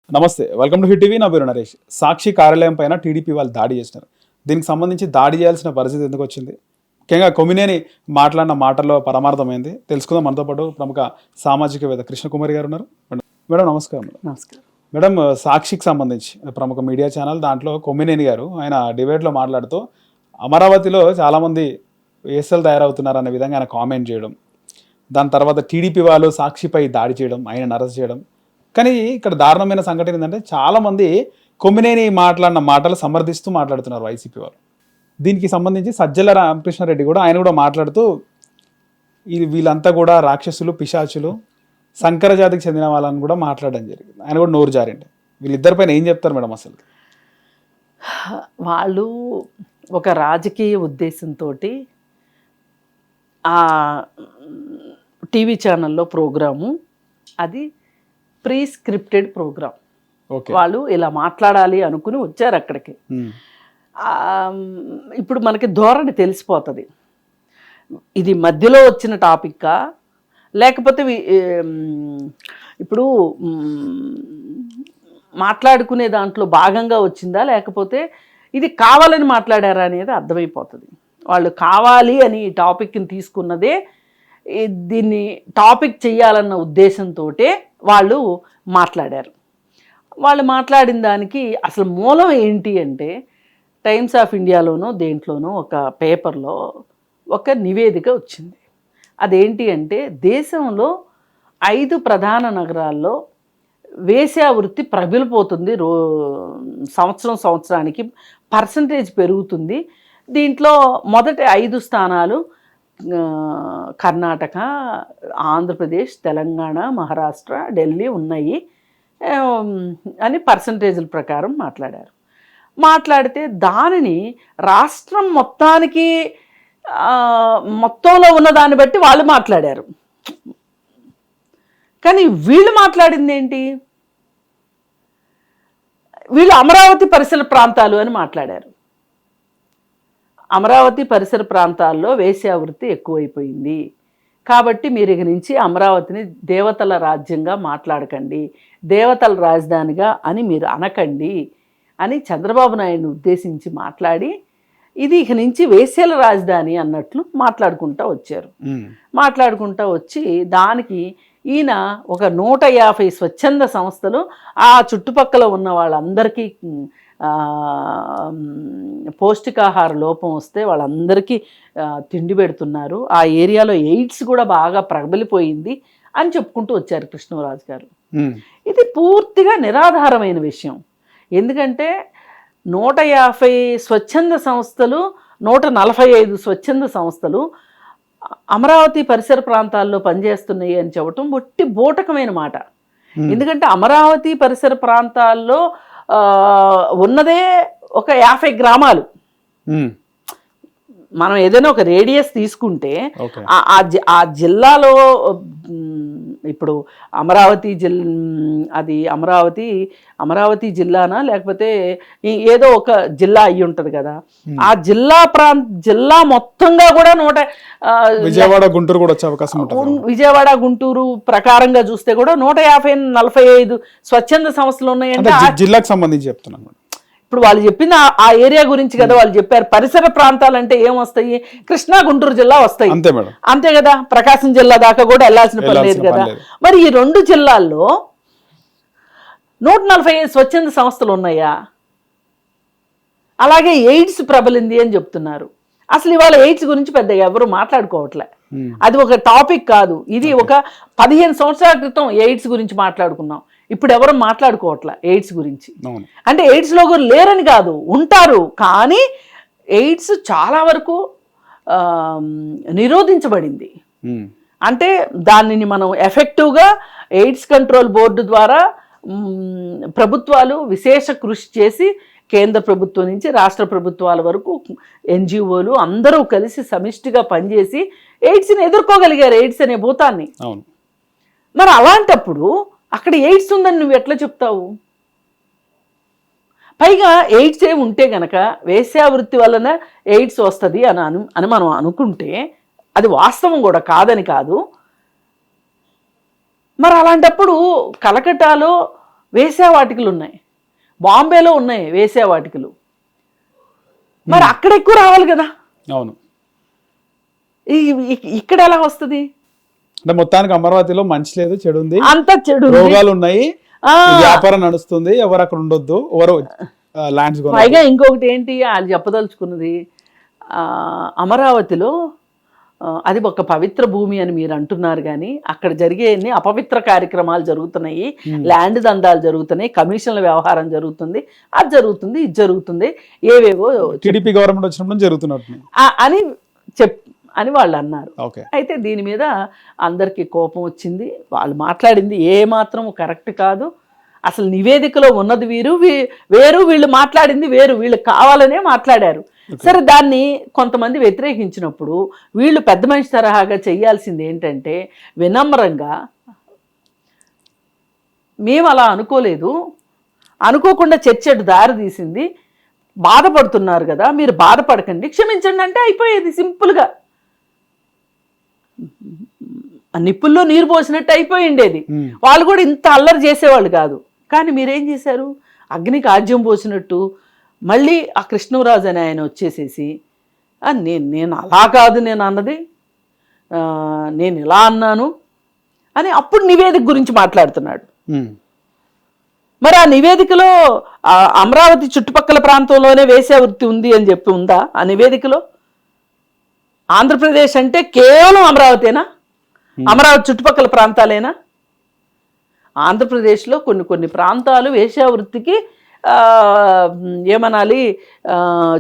నమస్తే, welcome to hit TV. నా పేరు నరేష్. సాక్షి కార్యాలయం పైన టీడీపీ వాళ్ళు దాడి చేసినారు. దీనికి సంబంధించి దాడి చేయాల్సిన పరిస్థితి ఎందుకు వచ్చింది? ముఖ్యంగా కొమ్మినేని మాట్లాడిన మాటల్లో పరమార్థమైంది తెలుసుకుందాం. మనతో పాటు ప్రముఖ సామాజికవేత్త కృష్ణకుమారి గారు ఉన్నారు. మేడం నమస్కారం. నమస్కారం మేడం, సాక్షికి సంబంధించి ప్రముఖ మీడియా ఛానల్ దాంట్లో కొమ్మినేని గారు ఆయన డిబేట్లో మాట్లాడుతూ అమరావతిలో చాలామంది వేసలు తయారవుతున్నారు అనే విధంగా ఆయన కామెంట్ చేయడం, దాని తర్వాత టీడీపీ వాళ్ళు సాక్షిపై దాడి చేయడం, ఆయన అరెస్ట్ చేయడం. కానీ ఇక్కడ దారుణమైన సంఘటన ఏంటంటే చాలామంది కొమ్మినేని మాట్లాడిన మాటలు సమర్థిస్తూ మాట్లాడుతున్నారు వైసీపీ వాళ్ళు. దీనికి సంబంధించి సజ్జల రామకృష్ణారెడ్డి కూడా ఆయన కూడా మాట్లాడుతూ వీళ్ళంతా కూడా రాక్షసులు, పిశాచులు, సంకర జాతికి చెందిన వాళ్ళని కూడా మాట్లాడడం జరిగింది. ఆయన కూడా నోరు జారిండి. వీళ్ళిద్దరిపైన ఏం చెప్తారు మేడం? అసలు వాళ్ళు ఒక రాజకీయ ఉద్దేశంతో ఆ టీవీ ఛానల్లో ప్రోగ్రాము, అది ప్రీ స్క్రిప్టెడ్ ప్రోగ్రామ్. వాళ్ళు ఇలా మాట్లాడాలి అనుకుని వచ్చారు అక్కడికి. ఇప్పుడు మనకి ధోరణి తెలిసిపోతుంది, ఇది మధ్యలో వచ్చిన టాపిక్కా లేకపోతే ఇప్పుడు మాట్లాడుకునే దాంట్లో భాగంగా వచ్చిందా లేకపోతే ఇది కావాలని మాట్లాడారా అనేది అర్థమైపోతుంది. వాళ్ళు కావాలి అని ఈ టాపిక్ని తీసుకున్నదే, దీన్ని టాపిక్ చేయాలన్న ఉద్దేశంతో వాళ్ళు మాట్లాడారు. వాళ్ళు మాట్లాడిన దానికి అసలు మూలం ఏంటి అంటే, టైమ్స్ ఆఫ్ ఇండియాలోనో దేంట్లోనో ఒక పేపర్లో ఒక నివేదిక వచ్చింది. అదేంటి అంటే, దేశంలో 5 ప్రధాన నగరాల్లో వేశ్యావృత్తి ప్రబలిపోతుంది, సంవత్సరానికి పర్సంటేజ్ పెరుగుతుంది. దీంట్లో మొదటి 5 స్థానాలు కర్ణాటక, ఆంధ్రప్రదేశ్, తెలంగాణ, మహారాష్ట్ర, ఢిల్లీ ఉన్నాయి అని పర్సంటేజ్ల ప్రకారం మాట్లాడారు. మాట్లాడితే దానిని రాష్ట్రం మొత్తానికి మొత్తంలో ఉన్న దాన్ని బట్టి వాళ్ళు మాట్లాడారు. కానీ వీళ్ళు మాట్లాడింది ఏంటి? వీళ్ళు అమరావతి పరిసర ప్రాంతాలు అని మాట్లాడారు. అమరావతి పరిసర ప్రాంతాల్లో వేశ్యావృత్తి ఎక్కువైపోయింది కాబట్టి మీరు ఇక నుంచి అమరావతిని దేవతల రాజ్యంగా మాట్లాడకండి, దేవతల రాజధానిగా అని మీరు అనకండి అని చంద్రబాబు నాయుడుని ఉద్దేశించి మాట్లాడి, ఇది ఇక నుంచి వేశ్యల రాజధాని అన్నట్లు మాట్లాడుకుంటూ వచ్చారు. మాట్లాడుకుంటూ వచ్చి దానికి ఈయన ఒక 150 స్వచ్ఛంద సంస్థలు ఆ చుట్టుపక్కల ఉన్న వాళ్ళందరికీ పౌష్టికాహార లోపం వస్తే వాళ్ళందరికీ తిండి పెడుతున్నారు, ఆ ఏరియాలో ఎయిడ్స్ కూడా బాగా ప్రబలిపోయింది అని చెప్పుకుంటూ వచ్చారు కృష్ణరాజు గారు. ఇది పూర్తిగా నిరాధారమైన విషయం. ఎందుకంటే 150 స్వచ్ఛంద సంస్థలు, 145 స్వచ్ఛంద సంస్థలు అమరావతి పరిసర ప్రాంతాల్లో పనిచేస్తున్నాయి అని చెప్పటం ఒట్టి బూటకమైన మాట. ఎందుకంటే అమరావతి పరిసర ప్రాంతాల్లో ఉన్నదే ఒక 50 గ్రామాలు. మనం ఏదైనా ఒక రేడియస్ తీసుకుంటే ఆ జిల్లాలో ఇప్పుడు అమరావతి అది అమరావతి జిల్లానా లేకపోతే ఏదో ఒక జిల్లా అయ్యి ఉంటుంది కదా, ఆ జిల్లా మొత్తంగా కూడా విజయవాడ, గుంటూరు కూడా వచ్చే అవకాశం ఉంటుంది. విజయవాడ, గుంటూరు ప్రకారంగా చూస్తే కూడా 150-145 స్వచ్ఛంద సంస్థలు ఉన్నాయంటే జిల్లాకు సంబంధించి చెప్తున్నాను. ఇప్పుడు వాళ్ళు చెప్పింది ఆ ఏరియా గురించి కదా వాళ్ళు చెప్పారు. పరిసర ప్రాంతాలంటే ఏమొస్తాయి? కృష్ణా, గుంటూరు జిల్లా వస్తాయి, అంతే కదా. ప్రకాశం జిల్లా దాకా కూడా వెళ్ళాల్సిన పని లేదు కదా. మరి ఈ 2 జిల్లాల్లో 145 స్వచ్ఛంద సంస్థలు ఉన్నాయా? అలాగే ఎయిడ్స్ ప్రబలింది అని చెప్తున్నారు. అసలు ఇవాళ ఎయిడ్స్ గురించి పెద్దగా ఎవరు మాట్లాడుకోవట్లే. అది ఒక టాపిక్ కాదు. ఇది ఒక 15 సంవత్సరాల క్రితం ఎయిడ్స్ గురించి మాట్లాడుకున్నాం. ఇప్పుడు ఎవరు మాట్లాడుకోవట్లే ఎయిడ్స్ గురించి. అంటే ఎయిడ్స్లో కూడా లేరని కాదు, ఉంటారు. కానీ ఎయిడ్స్ చాలా వరకు నిరోధించబడింది. అంటే దానిని మనం ఎఫెక్టివ్గా ఎయిడ్స్ కంట్రోల్ బోర్డు ద్వారా ప్రభుత్వాలు విశేష కృషి చేసి, కేంద్ర ప్రభుత్వం నుంచి రాష్ట్ర ప్రభుత్వాల వరకు ఎన్జిఓలు అందరూ కలిసి సమిష్టిగా పనిచేసి ఎయిడ్స్ని ఎదుర్కోగలిగారు, ఎయిడ్స్ అనే భూతాన్ని. మరి అలాంటప్పుడు అక్కడ ఎయిడ్స్ ఉందని నువ్వు ఎట్లా చెప్తావు? పైగా ఎయిడ్స్ ఏమి ఉంటే గనక వేశ్యావృత్తి వలన ఎయిడ్స్ వస్తుంది అని మనం అనుకుంటే అది వాస్తవం కూడా కాదని కాదు. మరి అలాంటప్పుడు కలకట్టాలో వేశ్యావాటికలు ఉన్నాయి, బాంబేలో ఉన్నాయి వేశ్యావాటికలు. మరి అక్కడ ఎక్కువ రావాలి కదా, అవును. ఇక్కడ ఎలా వస్తుంది? అంటే మొత్తానికి అమరావతిలో మంచి లేదు, చెడు ఉంది, అంత చెడు, రోగాలు ఉన్నాయి, వ్యాపారం నడుస్తుంది, ఎవరు అక్కడ ఉండొద్దు, ఎవరు ల్యాండ్స్. పైగా ఇంకొకటి ఏంటి వాళ్ళు చెప్పదలుచుకున్నది, అమరావతిలో అది ఒక పవిత్ర భూమి అని మీరు అంటున్నారు, కానీ అక్కడ జరిగే అపవిత్ర కార్యక్రమాలు జరుగుతున్నాయి, ల్యాండ్ దందాలు జరుగుతున్నాయి, కమిషన్ల వ్యవహారం జరుగుతుంది, అది జరుగుతుంది, ఇది జరుగుతుంది, ఏవేవో టీడీపీ గవర్నమెంట్ వచ్చినప్పుడు జరుగుతున్నట్టు అని అని వాళ్ళు అన్నారు. అయితే దీని మీద అందరికీ కోపం వచ్చింది. వాళ్ళు మాట్లాడింది ఏ మాత్రం కరెక్ట్ కాదు. అసలు నివేదికలో ఉన్నది వేరు, వీళ్ళు మాట్లాడింది వేరు, వీళ్ళు కావాలనే మాట్లాడారు. సరే, దాన్ని కొంతమంది వ్యతిరేకించినప్పుడు వీళ్ళు పెద్ద మనిషి తరహాగా చేయాల్సింది ఏంటంటే వినమ్రంగా, మేము అలా అనుకోలేదు, అనుకోకుండా చర్చకు దారి తీసింది, బాధపడుతున్నారు కదా, మీరు బాధపడకండి, క్షమించండి అంటే అయిపోయేది సింపుల్గా. నిప్పుల్లో నీరు పోసినట్టు అయిపోయి ఉండేది. వాళ్ళు కూడా ఇంత అల్లరి చేసేవాళ్ళు కాదు. కానీ మీరేం చేశారు, అగ్నికి ఆజ్యం పోసినట్టు మళ్ళీ ఆ కృష్ణరాజు అని ఆయన వచ్చేసేసి నేను అలా కాదు నేను అన్నది, నేను ఇలా అన్నాను అని అప్పుడు నివేదిక గురించి మాట్లాడుతున్నాడు. మరి ఆ నివేదికలో అమరావతి చుట్టుపక్కల ప్రాంతంలోనే వేశ్యావృత్తి ఉంది అని చెప్పి ఉందా ఆ నివేదికలో? ఆంధ్రప్రదేశ్ అంటే కేవలం అమరావతేనా? అమరావతి చుట్టుపక్కల ప్రాంతాలేనా? ఆంధ్రప్రదేశ్లో కొన్ని ప్రాంతాలు వేశ్యావృత్తికి ఏమనాలి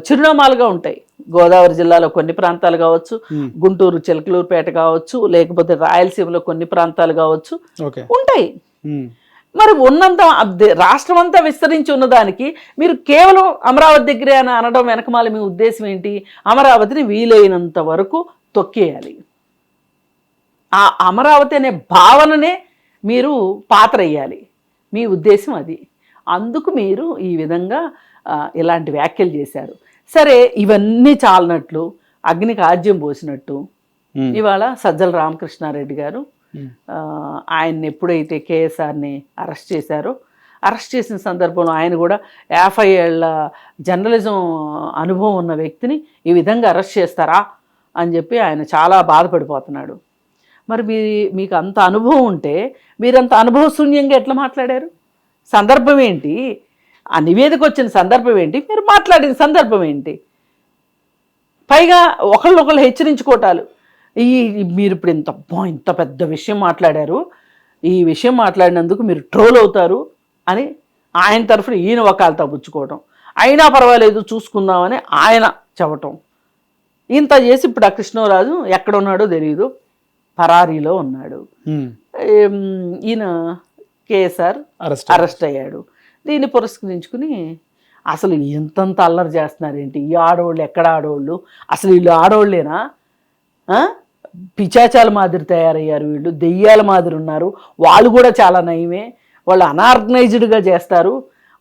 చిరునామాలుగా ఉంటాయి. గోదావరి జిల్లాలో కొన్ని ప్రాంతాలు కావచ్చు, గుంటూరు చిలకలూరుపేట కావచ్చు, లేకపోతే రాయలసీమలో కొన్ని ప్రాంతాలు కావచ్చు ఉంటాయి. మరి ఉన్నంత రాష్ట్రం అంతా విస్తరించి ఉన్నదానికి మీరు కేవలం అమరావతి దగ్గరే అని అనడం వెనకమాల మీ ఉద్దేశం ఏంటి? అమరావతిని వీలైనంత వరకు తొక్కేయాలి, ఆ అమరావతి అనే భావననే మీరు పాత్ర వేయాలి, మీ ఉద్దేశం అది. అందుకు మీరు ఈ విధంగా ఇలాంటి వ్యాఖ్యలు చేశారు. సరే, ఇవన్నీ చాలనట్లు అగ్నికి ఆజ్యం పోసినట్టు ఇవాళ సజ్జల రామకృష్ణారెడ్డి గారు ఆయన్ని ఎప్పుడైతే కేఎస్ఆర్ని అరెస్ట్ చేశారో, అరెస్ట్ చేసిన సందర్భంలో ఆయన కూడా 50 ఏళ్ల జర్నలిజం అనుభవం ఉన్న వ్యక్తిని ఈ విధంగా అరెస్ట్ చేస్తారా అని చెప్పి ఆయన చాలా బాధపడిపోతున్నాడు. మరి మీకు అంత అనుభవం ఉంటే మీరంత అనుభవశూన్యంగా ఎట్లా మాట్లాడారు? సందర్భం ఏంటి? ఆ నివేదిక వచ్చిన సందర్భం ఏంటి? మీరు మాట్లాడిన సందర్భం ఏంటి? పైగా ఒకళ్ళొకళ్ళు హెచ్చరించుకోవటాలు. మీరు ఇప్పుడు ఇంత పెద్ద విషయం మాట్లాడారు, ఈ విషయం మాట్లాడినందుకు మీరు ట్రోల్ అవుతారు అని ఆయన తరఫున ఈయన వకాలతో పుచ్చుకోవటం, అయినా పర్వాలేదు చూసుకుందామని ఆయన చెప్పటం, ఇంత చేసి ఇప్పుడు ఆ కృష్ణరాజు ఎక్కడున్నాడో తెలియదు, పరారీలో ఉన్నాడు. ఈయన కేఎస్ఆర్ అరెస్ట్ అయ్యాడు. దీన్ని పురస్కరించుకుని అసలు ఎంతంత అల్లరి చేస్తున్నారేంటి ఈ ఆడవాళ్ళు, ఎక్కడ ఆడవాళ్ళు, అసలు వీళ్ళు ఆడవాళ్ళేనా, పిచాచాల మాదిరి తయారయ్యారు, వీళ్ళు దెయ్యాల మాదిరి ఉన్నారు, వాళ్ళు కూడా చాలా నయమే, వాళ్ళు అనార్గనైజ్డ్గా చేస్తారు.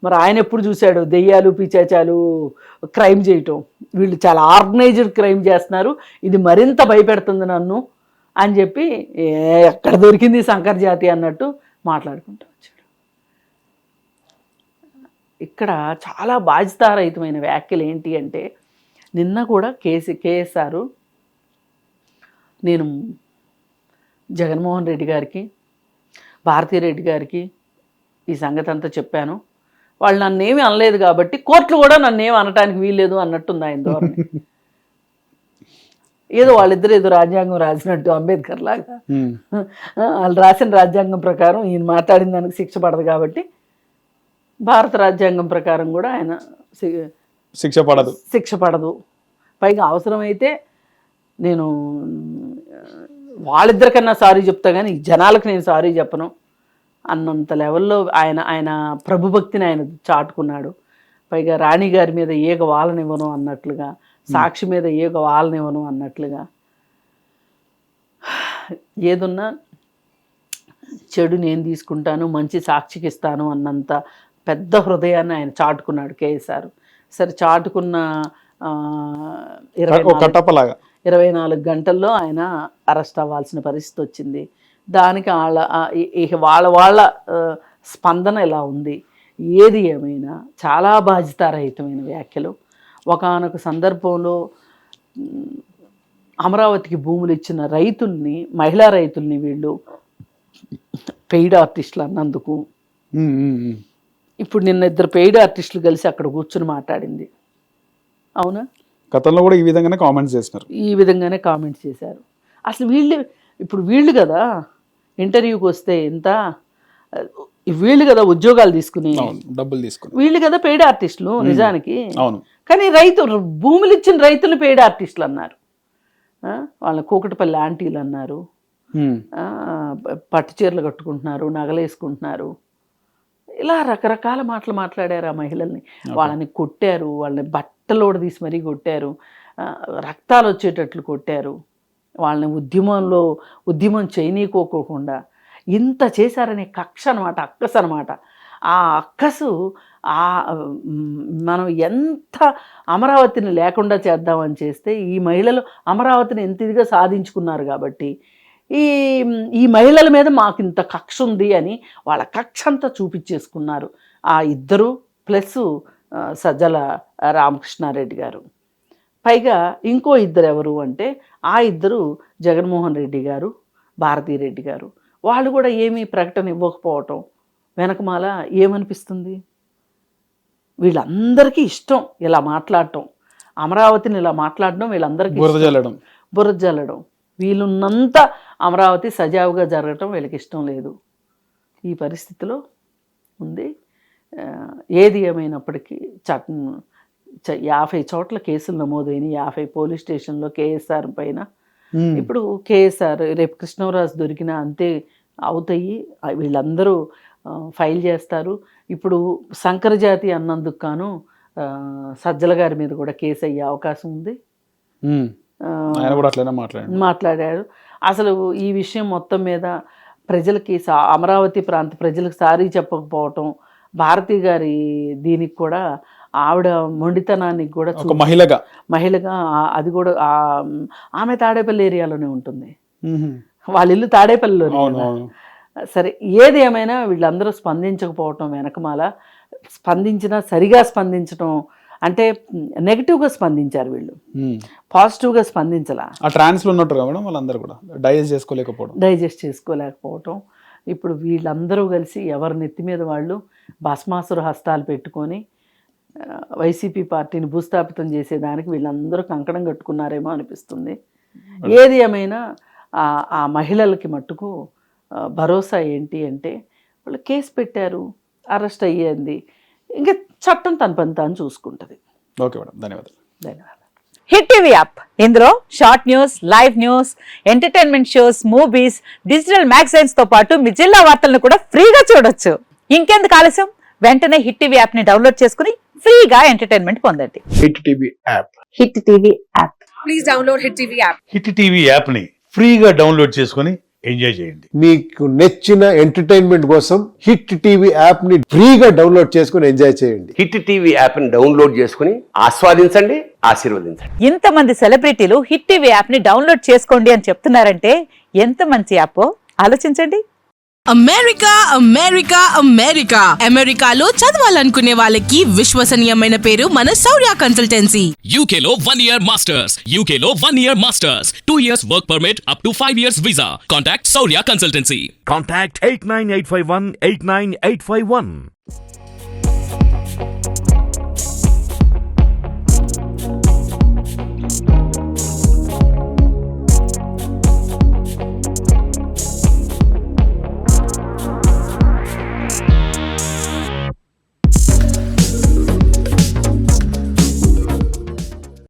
మరి ఆయన ఎప్పుడు చూశాడు దెయ్యాలు పిచాచాలు క్రైమ్ చేయటం? వీళ్ళు చాలా ఆర్గనైజ్డ్ క్రైమ్ చేస్తున్నారు, ఇది మరింత భయపెడుతుంది నన్ను అని చెప్పి ఎక్కడ దొరికింది శంకర్ జాతి అన్నట్టు మాట్లాడుకుంటూ వచ్చాడు. ఇక్కడ చాలా బాధ్యతారహితమైన వ్యాఖ్యలు ఏంటి అంటే, నిన్న కూడా కేఎస్ఆర్ నేను జగన్మోహన్ రెడ్డి గారికి, భారతీరెడ్డి గారికి ఈ సంగతి అంతా చెప్పాను, వాళ్ళు నన్నేమి అనలేదు కాబట్టి కోర్టులు కూడా నన్నేమి అనటానికి వీల్లేదు అన్నట్టుంది ఆయన ధోరణి. ఏదో వాళ్ళిద్దరు ఏదో రాజ్యాంగం రాసినట్టు అంబేద్కర్ లాగా వాళ్ళు రాసిన రాజ్యాంగం ప్రకారం ఈయన మాట్లాడిన దానికి శిక్ష పడదు కాబట్టి భారత రాజ్యాంగం ప్రకారం కూడా ఆయన శిక్ష పడదు. పైగా అవసరమైతే నేను వాళ్ళిద్దరికన్నా సారీ చెప్తా కానీ జనాలకు నేను సారీ చెప్పను అన్నంత లెవెల్లో ఆయన ప్రభుభక్తిని ఆయన చాటుకున్నాడు. పైగా రాణి గారి మీద ఈగ వాలనివ్వను అన్నట్లుగా, సాక్షి మీద ఈగ వాలనివ్వను అన్నట్లుగా, ఏదున్నా చెడు నేను తీసుకుంటాను, మంచి సాక్షికి ఇస్తాను అన్నంత పెద్ద హృదయాన్ని ఆయన చాటుకున్నాడు కేఎస్ఆర్. సరే, చాటుకున్న 24 గంటల్లో ఆయన అరెస్ట్ అవ్వాల్సిన పరిస్థితి వచ్చింది. దానికి వాళ్ళ స్పందన ఎలా ఉంది? ఏది ఏమైనా చాలా బాధ్యతారహితమైన వ్యాఖ్యలు. ఒకానొక సందర్భంలో అమరావతికి భూములు ఇచ్చిన రైతుల్ని, మహిళా రైతుల్ని వీళ్ళు పెయిడ్ ఆర్టిస్టులు అన్నందుకు ఇప్పుడు నిన్న 2 పెయిడ్ ఆర్టిస్టులు కలిసి అక్కడ కూర్చుని మాట్లాడింది. అవునా? గతంలో కూడా ఈ విధంగానే కామెంట్స్ చేసినారు. ఈ విధంగానే కామెంట్స్ చేశారు. అసలు వీళ్ళు కదా ఇంటర్వ్యూకి వస్తే ఎంత వీళ్ళు కదా ఉద్యోగాలు తీసుకుని డబ్బులు తీసుకుని వీళ్ళు కదా పెయిడ్ ఆర్టిస్టులు నిజానికి. అవును. కానీ భూములు ఇచ్చిన రైతులు పెయిడ్ ఆర్టిస్టులు అన్నారు. వాళ్ళ కూకటిపల్లి ఆంటీలు అన్నారు. పట్టు చీరలు కట్టుకుంటున్నారు, నగలేసుకుంటున్నారు, ఇలా రకరకాల మాటలు మాట్లాడారు ఆ మహిళల్ని. వాళ్ళని కొట్టారు, వాళ్ళని బట్టలోడ తీసి మరీ కొట్టారు, రక్తాలు వచ్చేటట్లు కొట్టారు, వాళ్ళని ఉద్యమం చేయనీకోకుండా ఇంత చేశారనే కక్ష అనమాట, అక్కసు అనమాట. ఆ అక్కసు మనం ఎంత అమరావతిని లేకుండా చేద్దామని చేస్తే ఈ మహిళలు అమరావతిని ఎంత ఇదిగా సాధించుకున్నారు కాబట్టి ఈ మహిళల మీద మాకు ఇంత కక్ష ఉంది అని వాళ్ళ కక్ష అంతా చూపించేసుకున్నారు ఆ ఇద్దరు, ప్లస్ సజ్జల రామకృష్ణారెడ్డి గారు. పైగా ఇంకో ఇద్దరు ఎవరు అంటే ఆ ఇద్దరు జగన్మోహన్ రెడ్డి గారు, భారతీరెడ్డి గారు. వాళ్ళు కూడా ఏమీ ప్రకటన ఇవ్వకపోవటం వెనకమాల ఏమనిపిస్తుంది? వీళ్ళందరికీ ఇష్టం ఇలా మాట్లాడటం, అమరావతిని ఇలా మాట్లాడడం వీళ్ళందరికీ బురద జల్లడం. వీళ్ళున్నంత అమరావతి సజావుగా జరగటం వీళ్ళకి ఇష్టం లేదు. ఈ పరిస్థితిలో ఉంది. ఏది ఏమైనప్పటికీ 50 చోట్ల కేసులు నమోదైనవి, 50 పోలీస్ స్టేషన్లో కేఎస్ఆర్ పైన. ఇప్పుడు కేఎస్ఆర్ రేపు కృష్ణరాజు దొరికినా అంతే అవుతాయి, వీళ్ళందరూ ఫైల్ చేస్తారు. ఇప్పుడు సంకరజాతి అన్నందుకు గాను సజ్జల గారి మీద కూడా కేసు అయ్యే అవకాశం ఉంది. మాట్లాడారు. అసలు ఈ విషయం మొత్తం మీద ప్రజలకి, అమరావతి ప్రాంత ప్రజలకు సారీ చెప్పకపోవటం, భారతి గారి దీనికి కూడా ఆవిడ మొండితనానికి కూడా మహిళగా అది కూడా ఆమె తాడేపల్లి ఏరియాలోనే ఉంటుంది, వాళ్ళ ఇల్లు తాడేపల్లిలో. సరే, ఏది ఏమైనా వీళ్ళందరూ స్పందించకపోవటం వెనకమాల, స్పందించినా సరిగా స్పందించటం అంటే నెగిటివ్గా స్పందించారు వీళ్ళు, పాజిటివ్గా స్పందించలా. వాళ్ళందరూ కూడా డైజెస్ట్ చేసుకోలేకపోవటం. ఇప్పుడు వీళ్ళందరూ కలిసి ఎవరి నెత్తి మీద వాళ్ళు భస్మాసుర హస్తాలు పెట్టుకొని వైసీపీ పార్టీని భూస్థాపితం చేసేదానికి వీళ్ళందరూ కంకణం కట్టుకున్నారేమో అనిపిస్తుంది. ఏది ఏమైనా ఆ మహిళలకి మట్టుకు భరోసా ఏంటి అంటే వాళ్ళు కేసు పెట్టారు, అరెస్ట్ అయ్యేది, ఇంకా చట్టం తన పని తాను చూసుకుంటుంది. ఓకే మేడం, ధన్యవాదాలు. హిట్ టీవీ యాప్, ఇందులో short news, live news, entertainment shows, movies, digital magazines తో పాటు మీ జిల్లా వార్తలను కూడా ఫ్రీగా చూడొచ్చు. ఇంకెందుకు ఆలస్యం, వెంటనే హిట్ టీవీ యాప్ ని డౌన్లోడ్ చేసుకుని ఫ్రీగా ఎంటర్టైన్మెంట్ పొందండి. Hit TV app. Hit TV app. Please download hit TV app. Hit TV app ని ఫ్రీగా డౌన్లోడ్ చేసుకుని ఎంజాయ్ చేయండి. మీకు నచ్చిన ఎంటర్టైన్మెంట్ కోసం హిట్ టీవీ యాప్ ని ఫ్రీగా డౌన్లోడ్ చేసుకుని ఎంజాయ్ చేయండి. హిట్ టీవీ యాప్ ని డౌన్లోడ్ చేసుకుని ఆస్వాదించండి, ఆశీర్వదించండి. ఇంతమంది సెలబ్రిటీలు హిట్ టీవీ యాప్ ని డౌన్లోడ్ చేసుకోండి అని చెప్తున్నారంటే ఎంత మంచి యాప్ ఆలోచించండి. అమెరికా అమెరికా అమెరికా అమెరికాలో చదవాలనుకునే వాళ్ళకి విశ్వసనీయమైన పేరు మన శౌర్య కన్సల్టెన్సీ. UK లో 1 year masters, UK లో 1 year masters, 2 years work permit up to 5 years visa. Contact Saurya Consultancy. Contact 89851 89851.